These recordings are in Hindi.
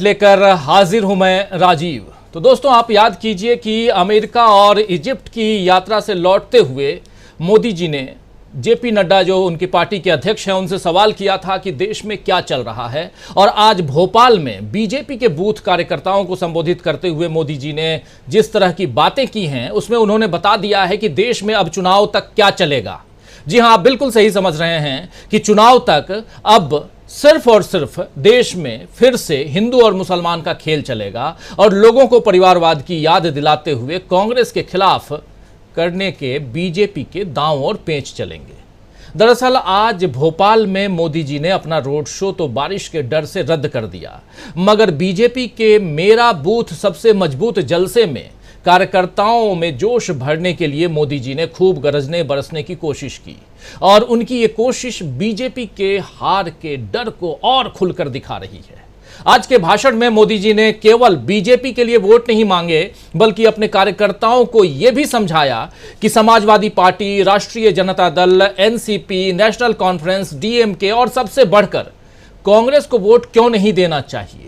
लेकर हाजिर हूं मैं राजीव। तो दोस्तों, आप याद कीजिए कि अमेरिका और इजिप्ट की यात्रा से लौटते हुए मोदी जी ने जेपी नड्डा, जो उनकी पार्टी के अध्यक्ष हैं, उनसे सवाल किया था कि देश में क्या चल रहा है। और आज भोपाल में बीजेपी के बूथ कार्यकर्ताओं को संबोधित करते हुए मोदी जी ने जिस तरह की बातें की हैं, उसमें उन्होंने बता दिया है कि देश में अब चुनाव तक क्या चलेगा। जी हां, आप बिल्कुल सही समझ रहे हैं कि चुनाव तक अब सिर्फ और सिर्फ देश में फिर से हिंदू और मुसलमान का खेल चलेगा और लोगों को परिवारवाद की याद दिलाते हुए कांग्रेस के खिलाफ करने के बीजेपी के दांव और पेंच चलेंगे। दरअसल आज भोपाल में मोदी जी ने अपना रोड शो तो बारिश के डर से रद्द कर दिया, मगर बीजेपी के मेरा बूथ सबसे मजबूत जलसे में कार्यकर्ताओं में जोश भरने के लिए मोदी जी ने खूब गरजने बरसने की कोशिश की और उनकी ये कोशिश बीजेपी के हार के डर को और खुलकर दिखा रही है। आज के भाषण में मोदी जी ने केवल बीजेपी के लिए वोट नहीं मांगे, बल्कि अपने कार्यकर्ताओं को यह भी समझाया कि समाजवादी पार्टी, राष्ट्रीय Janata Dal, NCP, national conference, DMK और सबसे बढ़कर कांग्रेस को वोट क्यों नहीं देना चाहिए।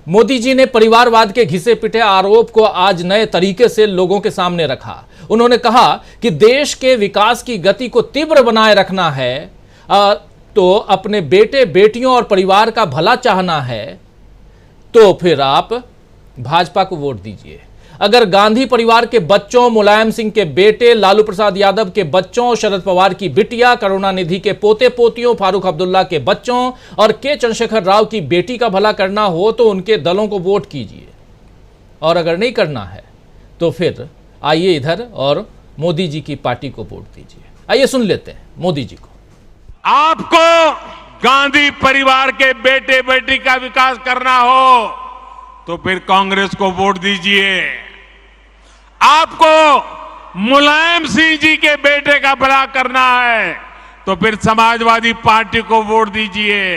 मोदी जी ने परिवारवाद के घिसे पिटे आरोप को आज नए तरीके से लोगों के सामने रखा। उन्होंने कहा कि देश के विकास की गति को तीव्र बनाए रखना है तो अपने बेटे बेटियों और परिवार का भला चाहना है तो फिर आप भाजपा को वोट दीजिए। अगर गांधी परिवार के बच्चों, मुलायम सिंह के बेटे, लालू प्रसाद यादव के बच्चों, शरद पवार की बिटिया, करुणानिधि के पोते पोतियों, फारूक अब्दुल्ला के बच्चों और के चंद्रशेखर राव की बेटी का भला करना हो तो उनके दलों को वोट कीजिए, और अगर नहीं करना है तो फिर आइए इधर और मोदी जी की पार्टी को वोट दीजिए। आइए सुन लेते हैं मोदी जी को। आपको गांधी परिवार के बेटे बेटी का विकास करना हो तो फिर कांग्रेस को वोट दीजिए। आपको मुलायम सिंह जी के बेटे का भला करना है तो फिर समाजवादी पार्टी को वोट दीजिए।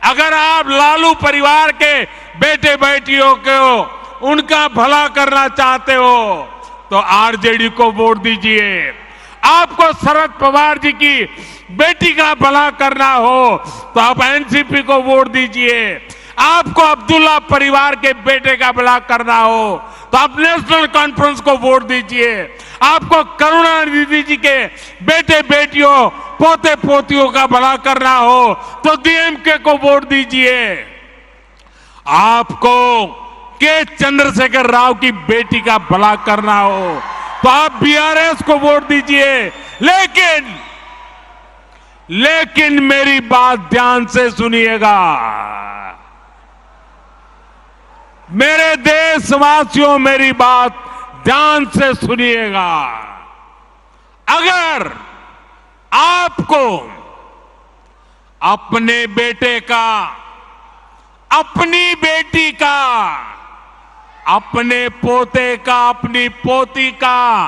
अगर आप लालू परिवार के बेटे बेटियों को उनका भला करना चाहते हो तो आरजेडी को वोट दीजिए। आपको शरद पवार जी की बेटी का भला करना हो तो आप एनसीपी को वोट दीजिए। आपको अब्दुल्ला परिवार के बेटे का भला करना हो तो आप नेशनल कॉन्फ्रेंस को वोट दीजिए। आपको करुणानिधि जी के बेटे बेटियों, पोते पोतियों का भला करना हो तो डीएमके को वोट दीजिए। आपको के चंद्रशेखर राव की बेटी का भला करना हो तो आप बीआरएस को वोट दीजिए। लेकिन मेरी बात ध्यान से सुनिएगा, मेरे देशवासियों, मेरी बात ध्यान से सुनिएगा। अगर आपको अपने बेटे का, अपनी बेटी का, अपने पोते का, अपनी पोती का,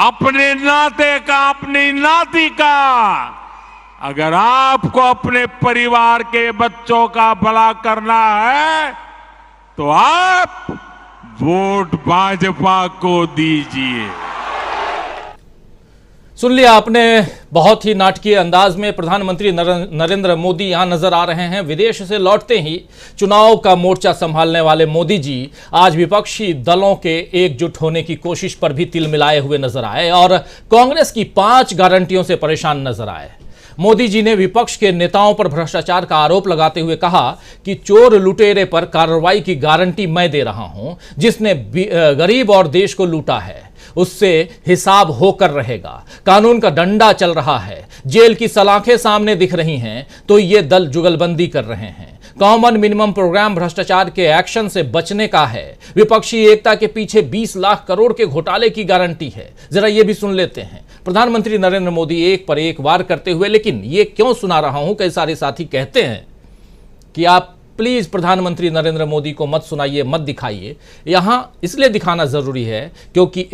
अपने नाते का, अपनी नाती का, अगर आपको अपने परिवार के बच्चों का भला करना है तो आप वोट भाजपा को दीजिए। सुन लिया आपने। बहुत ही नाटकीय अंदाज में प्रधानमंत्री नरेंद्र मोदी यहां नजर आ रहे हैं। विदेश से लौटते ही चुनाव का मोर्चा संभालने वाले मोदी जी आज विपक्षी दलों के एकजुट होने की कोशिश पर भी तिल मिलाए हुए नजर आए और कांग्रेस की 5 गारंटियों से परेशान नजर आए। मोदी जी ने विपक्ष के नेताओं पर भ्रष्टाचार का आरोप लगाते हुए कहा कि चोर लुटेरे पर कार्रवाई की गारंटी मैं दे रहा हूं। जिसने गरीब और देश को लूटा है उससे हिसाब होकर रहेगा। कानून का डंडा चल रहा है, जेल की सलाखें सामने दिख रही हैं तो ये दल जुगलबंदी कर रहे हैं। कॉमन मिनिमम प्रोग्राम भ्रष्टाचार के एक्शन से बचने का है। विपक्षी एकता के पीछे 20 लाख करोड़ के घोटाले की गारंटी है। जरा ये भी सुन लेते हैं प्रधानमंत्री नरेंद्र मोदी एक पर एक वार करते हुए। लेकिन ये क्यों सुना रहा हूं, कई सारे साथी कहते हैं कि आप प्लीज प्रधानमंत्री नरेंद्र मोदी को मत सुनाइए, मत दिखाइए। यहां इसलिए दिखाना जरूरी है क्योंकि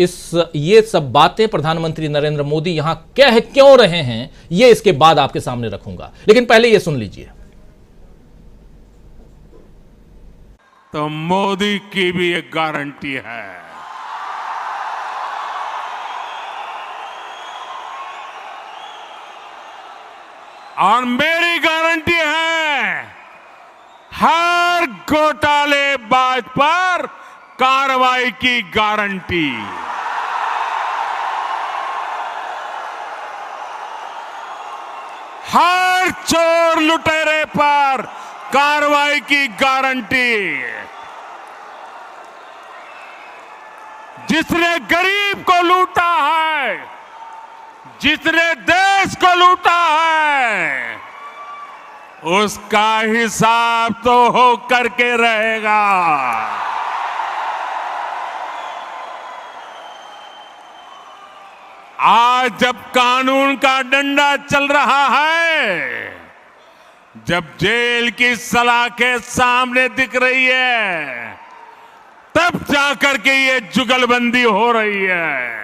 ये सब बातें प्रधानमंत्री नरेंद्र मोदी यहां कह क्यों रहे हैं, ये इसके बाद आपके सामने रखूंगा। लेकिन पहले ये सुन लीजिए। तो मोदी की भी एक गारंटी है, और मेरी गारंटी है हर हर घोटालेबाज पर कार्रवाई की गारंटी। हर चोर लुटेरे पर कार्रवाई की गारंटी। जिसने गरीब को लूटा है, जिसने देश को लूटा है, उसका हिसाब तो हो करके रहेगा। आज जब कानून का डंडा चल रहा है, जब जेल की सलाखें सामने दिख रही है, तब जाकर के ये जुगलबंदी हो रही है।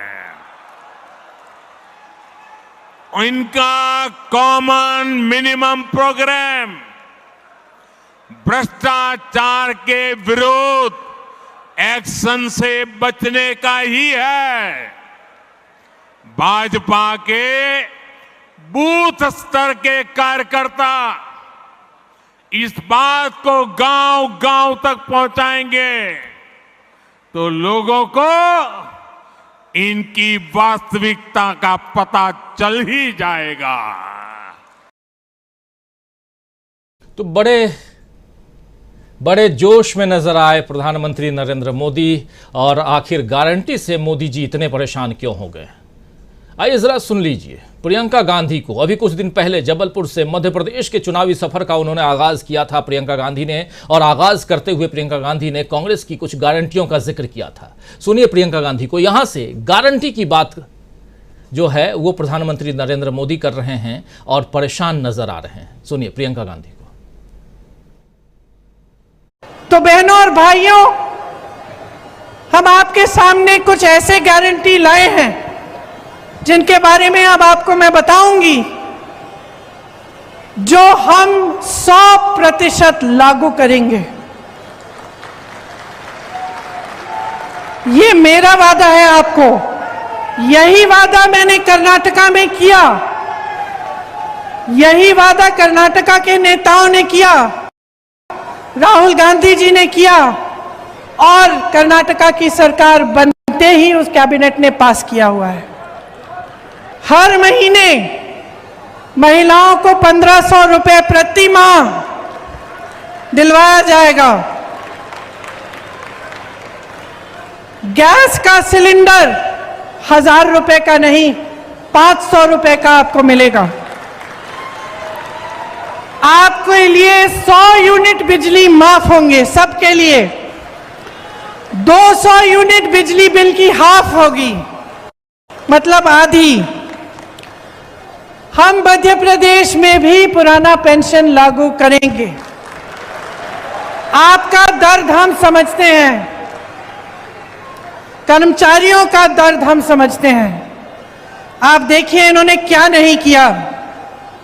इनका कॉमन मिनिमम प्रोग्राम भ्रष्टाचार के विरुद्ध एक्शन से बचने का ही है। भाजपा के बूथ स्तर के कार्यकर्ता इस बात को गांव-गांव तक पहुंचाएंगे तो लोगों को इनकी वास्तविकता का पता चल ही जाएगा। तो बड़े जोश में नजर आए प्रधानमंत्री नरेंद्र मोदी, और आखिर गारंटी से मोदी जी इतने परेशान क्यों हो गए? आइए जरा सुन लीजिए। प्रियंका गांधी को अभी कुछ दिन पहले जबलपुर से मध्य प्रदेश के चुनावी सफर का उन्होंने आगाज किया था प्रियंका गांधी ने, और आगाज करते हुए प्रियंका गांधी ने कांग्रेस की कुछ गारंटियों का जिक्र किया था। सुनिए प्रियंका गांधी को। यहां से गारंटी की बात जो है वो प्रधानमंत्री नरेंद्र मोदी कर रहे हैं और परेशान नजर आ रहे हैं। सुनिए प्रियंका गांधी को। तो बहनों और भाइयों, हम आपके सामने कुछ ऐसे गारंटी लाए हैं जिनके बारे में अब आपको मैं बताऊंगी, जो हम 100% लागू करेंगे। ये मेरा वादा है आपको। यही वादा मैंने कर्नाटका में किया, यही वादा कर्नाटका के नेताओं ने किया, राहुल गांधी जी ने किया, और कर्नाटका की सरकार बनते ही उस कैबिनेट ने पास किया हुआ है। हर महीने महिलाओं को 1500 रुपए प्रति माह दिलवाया जाएगा। गैस का सिलेंडर 1000 रुपए का नहीं, 500 रुपए का आपको मिलेगा। आपके लिए 100 यूनिट बिजली माफ होंगे, सबके लिए। 200 यूनिट बिजली बिल की हाफ होगी, मतलब आधी। हम मध्य प्रदेश में भी पुराना पेंशन लागू करेंगे। आपका दर्द हम समझते हैं, कर्मचारियों का दर्द हम समझते हैं। आप देखिए इन्होंने क्या नहीं किया।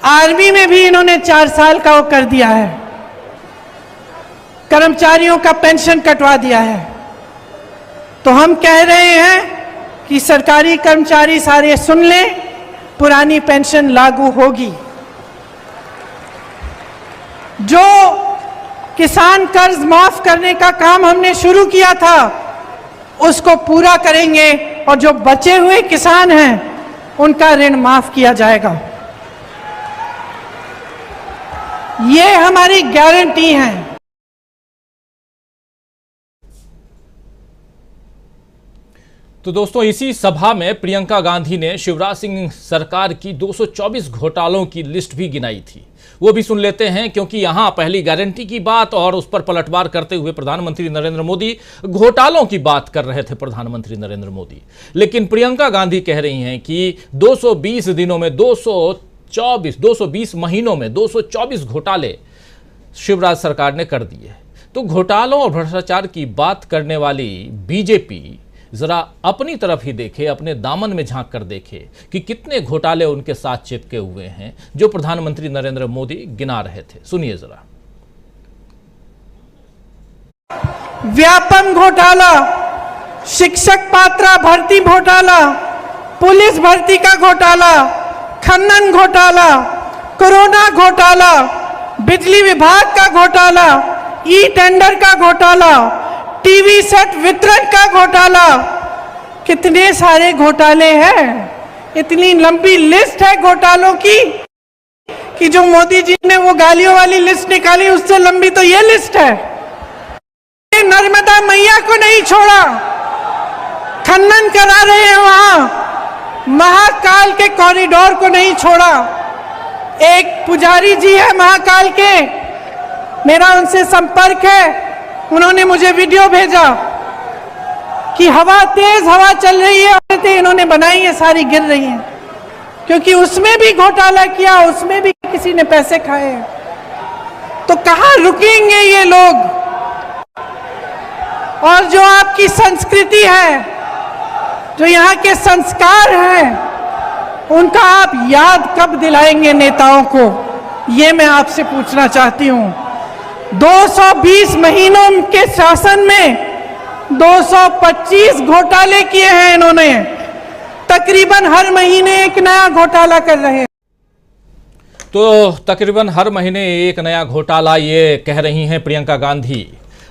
आर्मी में भी इन्होंने 4 साल का वो कर दिया है, कर्मचारियों का पेंशन कटवा दिया है। तो हम कह रहे हैं कि सरकारी कर्मचारी सारे सुन लें, पुरानी पेंशन लागू होगी। जो किसान कर्ज माफ करने का काम हमने शुरू किया था उसको पूरा करेंगे, और जो बचे हुए किसान हैं उनका ऋण माफ किया जाएगा। ये हमारी गारंटी है। तो दोस्तों, इसी सभा में प्रियंका गांधी ने शिवराज सिंह सरकार की 224 घोटालों की लिस्ट भी गिनाई थी। वो भी सुन लेते हैं, क्योंकि यहां पहली गारंटी की बात और उस पर पलटवार करते हुए प्रधानमंत्री नरेंद्र मोदी घोटालों की बात कर रहे थे। प्रधानमंत्री नरेंद्र मोदी, लेकिन प्रियंका गांधी कह रही हैं कि 220 दिनों में 220 महीनों में 224 घोटाले शिवराज सरकार ने कर दिए। तो घोटालों और भ्रष्टाचार की बात करने वाली बीजेपी जरा अपनी तरफ ही देखे, अपने दामन में झांक कर देखे कि कितने घोटाले उनके साथ चिपके हुए हैं जो प्रधानमंत्री नरेंद्र मोदी गिना रहे थे। सुनिए जरा। व्यापम घोटाला, शिक्षक पात्रा भर्ती घोटाला, पुलिस भर्ती का घोटाला, खनन घोटाला, कोरोना घोटाला, बिजली विभाग का घोटाला, ई टेंडर का घोटाला, टीवी सेट वितरण का घोटाला, कितने सारे घोटाले हैं। इतनी लंबी लिस्ट है घोटालों की कि जो मोदी जी ने वो गालियों वाली लिस्ट निकाली, उससे लंबी तो ये लिस्ट है। नर्मदा मैया को नहीं छोड़ा, खनन करा रहे हैं वहां। महाकाल के कॉरिडोर को नहीं छोड़ा। एक पुजारी जी है महाकाल के, मेरा उनसे संपर्क है, उन्होंने मुझे वीडियो भेजा कि तेज हवा चल रही है, औरतें इन्होंने बनाई है, सारी गिर रही हैं, क्योंकि उसमें भी घोटाला किया, उसमें भी किसी ने पैसे खाए हैं। तो कहां रुकेंगे ये लोग? और जो आपकी संस्कृति है, जो यहाँ के संस्कार हैं, उनका आप याद कब दिलाएंगे नेताओं को? ये मैं आपसे पूछना चाहती हूँ। 220 महीनों के शासन में 225 घोटाले किए हैं इन्होंने। तकरीबन हर महीने एक नया घोटाला कर रहे हैं। तो तकरीबन हर महीने एक नया घोटाला, ये कह रही हैं प्रियंका गांधी।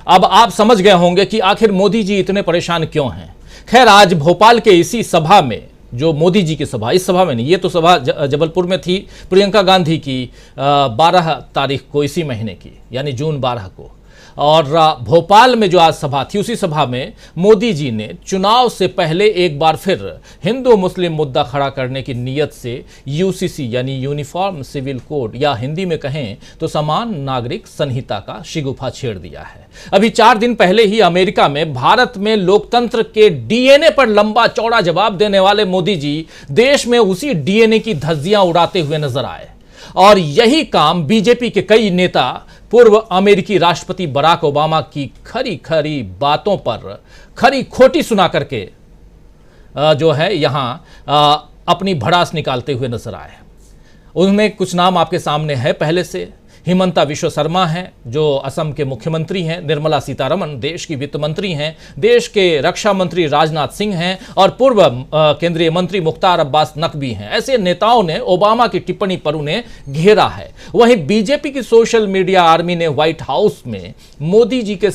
अब आप समझ गए होंगे कि आखिर मोदी जी इतने परेशान क्यों हैं। खैर, आज भोपाल के इसी सभा में, जो मोदी जी की सभा, इस सभा में नहीं, ये तो सभा जबलपुर में थी प्रियंका गांधी की 12 तारीख को, इसी महीने की, यानी जून 12 को। और भोपाल में जो आज सभा थी, उसी सभा में मोदी जी ने चुनाव से पहले एक बार फिर हिंदू मुस्लिम मुद्दा खड़ा करने की नीयत से यूसीसी यानी यूनिफॉर्म सिविल कोड, या हिंदी में कहें तो समान नागरिक संहिता का शिगुफा छेड़ दिया है। अभी 4 दिन पहले ही अमेरिका में भारत में लोकतंत्र के डीएनए पर लंबा चौड़ा जवाब देने वाले मोदी जी देश में उसी डीएनए की धज्जियां उड़ाते हुए नजर आए। और यही काम बीजेपी के कई नेता पूर्व अमेरिकी राष्ट्रपति बराक ओबामा की खरी खरी बातों पर खरी खोटी सुना करके जो है यहां अपनी भड़ास निकालते हुए नजर आए। उनमें कुछ नाम आपके सामने है पहले से। हिमंता विश्व शर्मा हैं, जो असम के मुख्यमंत्री हैं। निर्मला सीतारमण देश की वित्त मंत्री हैं। देश के रक्षा मंत्री राजनाथ सिंह हैं और पूर्व केंद्रीय मंत्री मुख्तार अब्बास नकवी हैं। ऐसे नेताओं ने ओबामा की टिप्पणी पर उन्हें घेरा है। वहीं बीजेपी की सोशल मीडिया आर्मी ने व्हाइट हाउस में मोदी जी से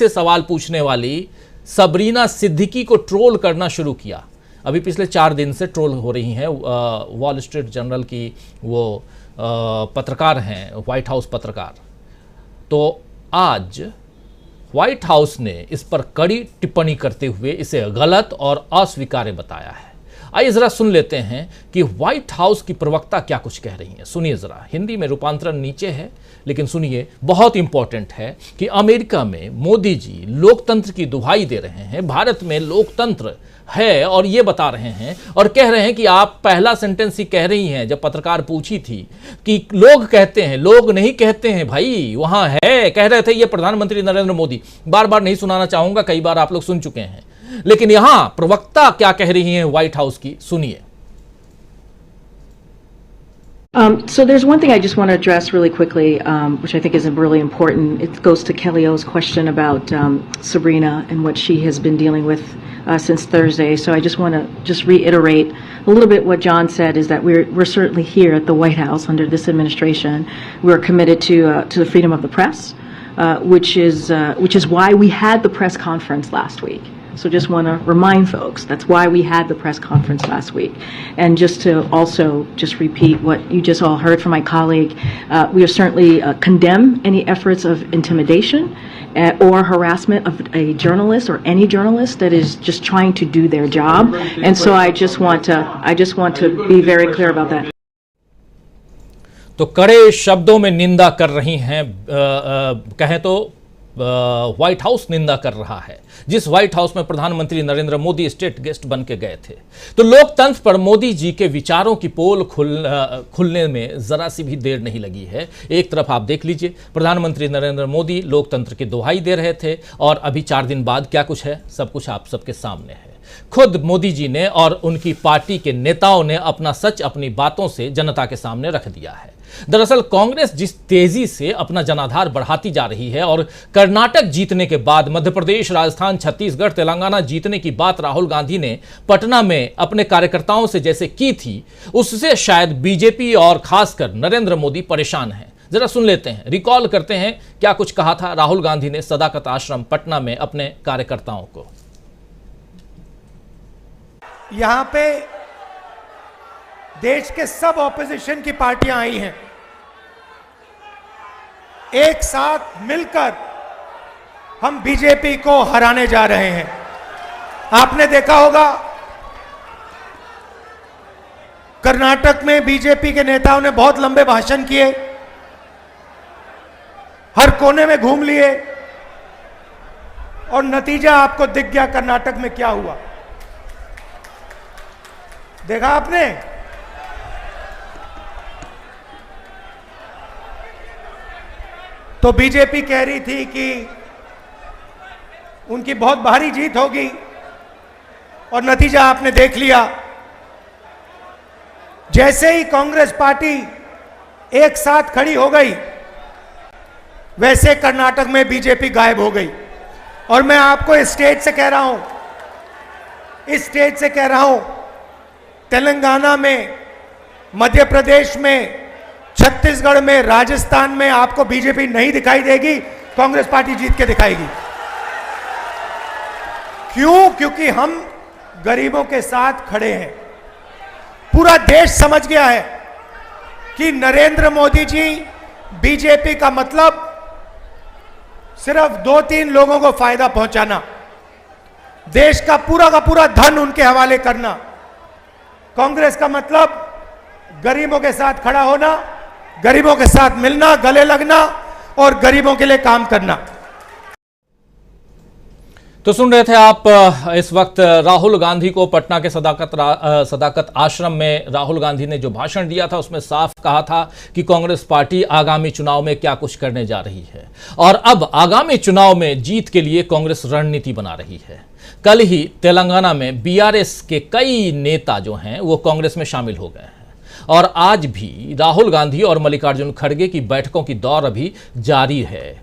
सवाल पूछने वाली सबरीना सिद्दीकी को ट्रोल करना शुरू किया। अभी पिछले 4 दिन से ट्रोल हो रही हैं। वॉल स्ट्रीट जर्नल की वो पत्रकार हैं, व्हाइट हाउस पत्रकार। तो आज व्हाइट हाउस ने इस पर कड़ी टिप्पणी करते हुए इसे गलत और अस्वीकार्य बताया है। आइए जरा सुन लेते हैं कि व्हाइट हाउस की प्रवक्ता क्या कुछ कह रही हैं। सुनिए जरा, हिंदी में रूपांतरण नीचे है, लेकिन सुनिए, बहुत इंपॉर्टेंट है कि अमेरिका में मोदी जी लोकतंत्र की दुहाई दे रहे हैं। भारत में लोकतंत्र है और ये बता रहे हैं, और कह रहे हैं कि आप पहला सेंटेंस ही कह रही हैं। जब पत्रकार पूछी थी कि लोग कहते हैं, लोग नहीं कहते हैं भाई, वहां है, कह रहे थे ये प्रधानमंत्री नरेंद्र मोदी। बार बार नहीं सुनाना चाहूंगा, कई बार आप लोग सुन चुके हैं, लेकिन यहां प्रवक्ता क्या कह रही हैं व्हाइट हाउस की, सुनिए। So there's one thing I just want to address really quickly, which I think is really important. It goes to Kelly O's question about Sabrina and what she has been dealing with since Thursday. So I just want to reiterate a little bit what John said, is that we're certainly here at the White House under this administration. We're committed to the freedom of the press, which is why we had the press conference last week. So just want to remind folks, that's why we had the press conference last week. And just to also just repeat what you just all heard from my colleague, we are certainly condemn any efforts of intimidation or harassment of a journalist or any journalist that is just trying to do their job. And so I just want to be very clear about that. तो कड़े शब्दों में निंदा कर रही हैं, कहें तो व्हाइट हाउस निंदा कर रहा है, जिस व्हाइट हाउस में प्रधानमंत्री नरेंद्र मोदी स्टेट गेस्ट बन के गए थे। तो लोकतंत्र पर मोदी जी के विचारों की पोल खुलने में जरा सी भी देर नहीं लगी है। एक तरफ आप देख लीजिए, प्रधानमंत्री नरेंद्र मोदी लोकतंत्र की दुहाई दे रहे थे, और अभी 4 दिन बाद क्या कुछ है, सब कुछ आप सबके सामने है। खुद मोदी जी ने और उनकी पार्टी के नेताओं ने अपना सच अपनी बातों से जनता के सामने रख दिया है। दरअसल कांग्रेस जिस तेजी से अपना जनाधार बढ़ाती जा रही है, और कर्नाटक जीतने के बाद मध्य प्रदेश, राजस्थान, छत्तीसगढ़, तेलंगाना जीतने की बात राहुल गांधी ने पटना में अपने कार्यकर्ताओं से जैसे की थी, उससे शायद बीजेपी और खासकर नरेंद्र मोदी परेशान हैं। जरा सुन लेते हैं, रिकॉल करते हैं क्या कुछ कहा था राहुल गांधी ने सदाकत आश्रम पटना में अपने कार्यकर्ताओं को। यहां पे देश के सब ऑपोजिशन की पार्टियां आई हैं, एक साथ मिलकर हम बीजेपी को हराने जा रहे हैं। आपने देखा होगा कर्नाटक में बीजेपी के नेताओं ने बहुत लंबे भाषण किए, हर कोने में घूम लिए और नतीजा आपको दिख गया कर्नाटक में क्या हुआ। देखा आपने? तो बीजेपी कह रही थी कि उनकी बहुत भारी जीत होगी और नतीजा आपने देख लिया। जैसे ही कांग्रेस पार्टी एक साथ खड़ी हो गई, वैसे कर्नाटक में बीजेपी गायब हो गई। और मैं आपको इस स्टेज से कह रहा हूं, इस स्टेज से कह रहा हूं, तेलंगाना में, मध्य प्रदेश में, छत्तीसगढ़ में, राजस्थान में आपको बीजेपी नहीं दिखाई देगी, कांग्रेस पार्टी जीत के दिखाएगी। क्यों? क्योंकि हम गरीबों के साथ खड़े हैं। पूरा देश समझ गया है कि नरेंद्र मोदी जी, बीजेपी का मतलब सिर्फ 2-3 लोगों को फायदा पहुंचाना, देश का पूरा धन उनके हवाले करना। कांग्रेस का मतलब गरीबों के साथ खड़ा होना, गरीबों के साथ मिलना, गले लगना और गरीबों के लिए काम करना। तो सुन रहे थे आप इस वक्त राहुल गांधी को पटना के सदाकत आश्रम में राहुल गांधी ने जो भाषण दिया था, उसमें साफ कहा था कि कांग्रेस पार्टी आगामी चुनाव में क्या कुछ करने जा रही है और अब आगामी चुनाव में जीत के लिए कांग्रेस रणनीति बना रही है। कल ही तेलंगाना में बीआरएस के कई नेता जो हैं वो कांग्रेस में शामिल हो गए हैं और आज भी राहुल गांधी और मल्लिकार्जुन खड़गे की बैठकों की दौर अभी जारी है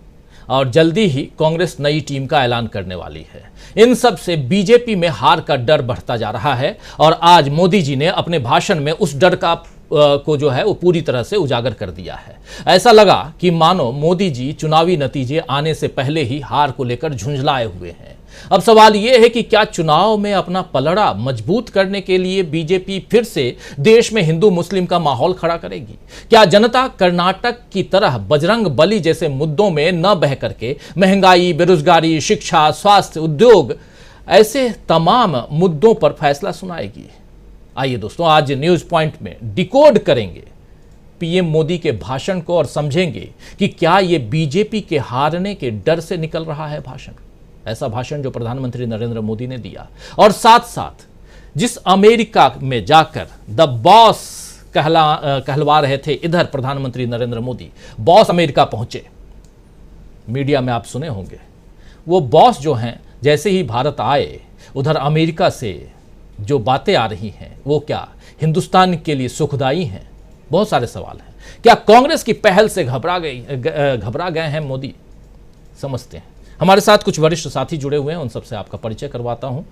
और जल्दी ही कांग्रेस नई टीम का ऐलान करने वाली है। इन सब से बीजेपी में हार का डर बढ़ता जा रहा है और आज मोदी जी ने अपने भाषण में उस डर को जो है वो पूरी तरह से उजागर कर दिया है। ऐसा लगा कि मानो मोदी जी चुनावी नतीजे आने से पहले ही हार को लेकर झुंझलाए हुए हैं। अब सवाल यह है कि क्या चुनाव में अपना पलड़ा मजबूत करने के लिए बीजेपी फिर से देश में हिंदू मुस्लिम का माहौल खड़ा करेगी? क्या जनता कर्नाटक की तरह बजरंग बली जैसे मुद्दों में न बह करके महंगाई, बेरोजगारी, शिक्षा, स्वास्थ्य, उद्योग ऐसे तमाम मुद्दों पर फैसला सुनाएगी? आइए दोस्तों, आज न्यूज पॉइंट में डिकोड करेंगे पीएम मोदी के भाषण को और समझेंगे कि क्या यह बीजेपी के हारने के डर से निकल रहा है भाषण, ऐसा भाषण जो प्रधानमंत्री नरेंद्र मोदी ने दिया और साथ साथ जिस अमेरिका में जाकर द बॉस कहलवा रहे थे, इधर प्रधानमंत्री नरेंद्र मोदी बॉस अमेरिका पहुंचे। मीडिया में आप सुने होंगे, वो बॉस जो हैं जैसे ही भारत आए, उधर अमेरिका से जो बातें आ रही हैं वो क्या हिंदुस्तान के लिए सुखदायी हैं? बहुत सारे सवाल हैं। क्या कांग्रेस की पहल से घबरा गए हैं मोदी? समझते हैं। हमारे साथ कुछ वरिष्ठ साथी जुड़े हुए हैं, उन सबसे आपका परिचय करवाता हूं।